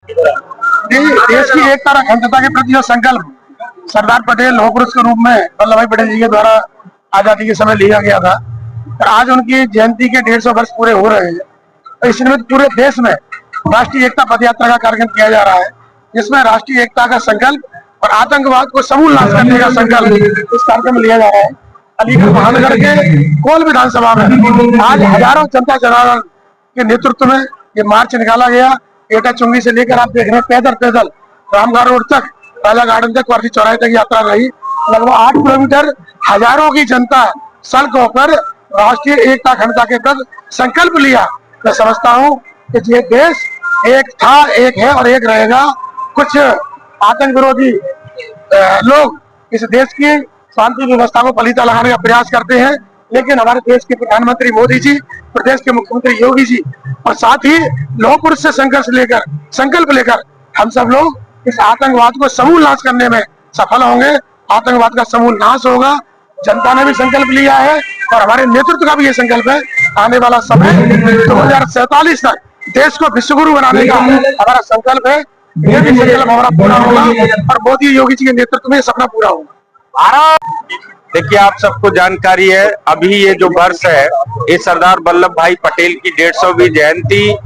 देश की एकता और अखंडता के प्रति जो संकल्प सरदार पटेल लौह पुरुष के रूप में वल्लभ भाई पटेल जी के द्वारा आजादी के समय लिया गया था, और आज उनकी जयंती के 150 वर्ष पूरे हो रहे हैं। तो इस निमित्त पूरे देश में राष्ट्रीय एकता पद यात्रा का कार्यक्रम किया जा रहा है, जिसमें राष्ट्रीय एकता का संकल्प और आतंकवाद को समूल नाश करने का संकल्प इस कार्यक्रम में लिया जा रहा है। अलीगढ़ महानगर के कोल विधानसभा में आज हजारों जनता जनार्दन के नेतृत्व में ये मार्च निकाला गया। एटा चुंगी से लेकर आप देख रहे हैं पैदल पैदल रामगढ़ रोड तक, राजा गार्डन तक, वर्दी चौराहे तक यात्रा रही। लगभग 8 किलोमीटर हजारों की जनता सड़कों पर राष्ट्रीय एकता अखंडता के प्रति संकल्प लिया। मैं समझता हूँ कि ये देश एक था, एक है और एक रहेगा। कुछ आतंक विरोधी लोग इस देश की शांति व्यवस्था को पलीता लगाने का प्रयास करते हैं, लेकिन हमारे देश के प्रधानमंत्री मोदी जी, प्रदेश के मुख्यमंत्री योगी जी और साथ ही लौह पुरुष से संकल्प लेकर हम सब लोग इस आतंकवाद को समूल नाश करने में सफल होंगे। आतंकवाद का समूल नाश होगा। जनता ने भी संकल्प लिया है और हमारे नेतृत्व का भी ये संकल्प है। आने वाला समय 2047 तक देश को विश्वगुरु बनाने का हमारा संकल्प है। ये भी संकल्प हमारा पूरा होगा और मोदी योगी जी के नेतृत्व में सपना पूरा होगा। देखिए, आप सबको जानकारी है, अभी ये जो वर्ष है ये सरदार वल्लभ भाई पटेल की 150वीं जयंती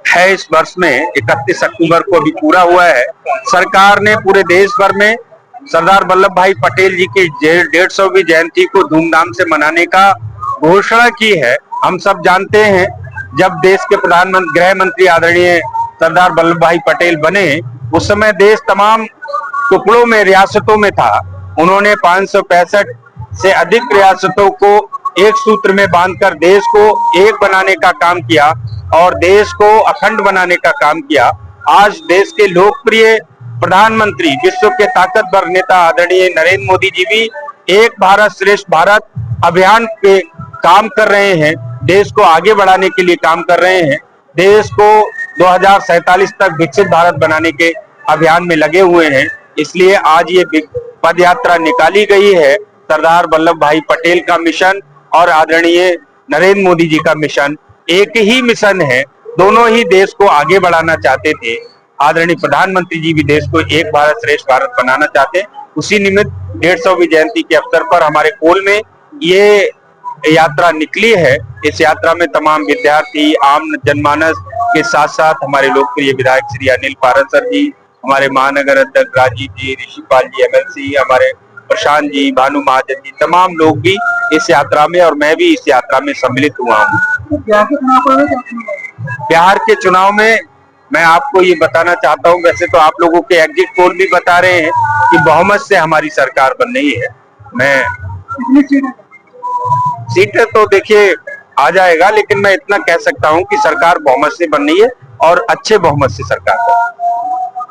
है। इस वर्ष में 31 अक्टूबर को अभी पूरा हुआ है। सरकार ने पूरे देश भर में सरदार वल्लभ भाई पटेल जी की 150वीं जयंती को धूमधाम से मनाने का घोषणा की है। हम सब जानते हैं, जब देश के प्रधानमंत्री गृह मंत्री आदरणीय सरदार वल्लभ भाई पटेल बने, उस समय देश तमाम टुकड़ों में, रियासतों में था। उन्होंने 565 से अधिक रियासतों को एक सूत्र में बांधकर देश को एक बनाने का काम किया और देश को अखंड बनाने का काम किया। आज देश के लोकप्रिय प्रधानमंत्री, विश्व के ताकतवर नेता आदरणीय नरेंद्र मोदी जी भी एक भारत श्रेष्ठ भारत अभियान पे काम कर रहे हैं। देश को आगे बढ़ाने के लिए काम कर रहे हैं। देश को 2047 तक विकसित भारत बनाने के अभियान में लगे हुए हैं। इसलिए आज ये पद यात्रा निकाली गई है। सरदार वल्लभ भाई पटेल का मिशन और आदरणीय नरेंद्र मोदी जी का मिशन एक ही मिशन है। दोनों ही देश को आगे बढ़ाना चाहते थे। आदरणीय प्रधानमंत्री जी भी देश को एक भारत श्रेष्ठ भारत बनाना चाहते हैं। उसी निमित्त 150वीं जयंती के अवसर पर हमारे कोल में ये यात्रा निकली है। इस यात्रा में तमाम विद्यार्थी, आम जनमानस के साथ साथ हमारे लोकप्रिय विधायक श्री अनिल पारस सर जी, हमारे महानगर अध्यक्ष राजीव जी, ऋषिपाल जी MLC, हमारे प्रशांत जी, भानु महाजन जी, तमाम लोग भी इस यात्रा में और मैं भी इस यात्रा में सम्मिलित हुआ हूँ। बिहार के चुनाव में मैं आपको ये बताना चाहता हूँ, वैसे तो आप लोगों के एग्जिट पोल भी बता रहे हैं कि बहुमत से हमारी सरकार बन रही है। मैं सीटें तो देखिए आ जाएगा, लेकिन मैं इतना कह सकता हूँ कि सरकार बहुमत से बन रही है और अच्छे बहुमत से सरकार बन रही है।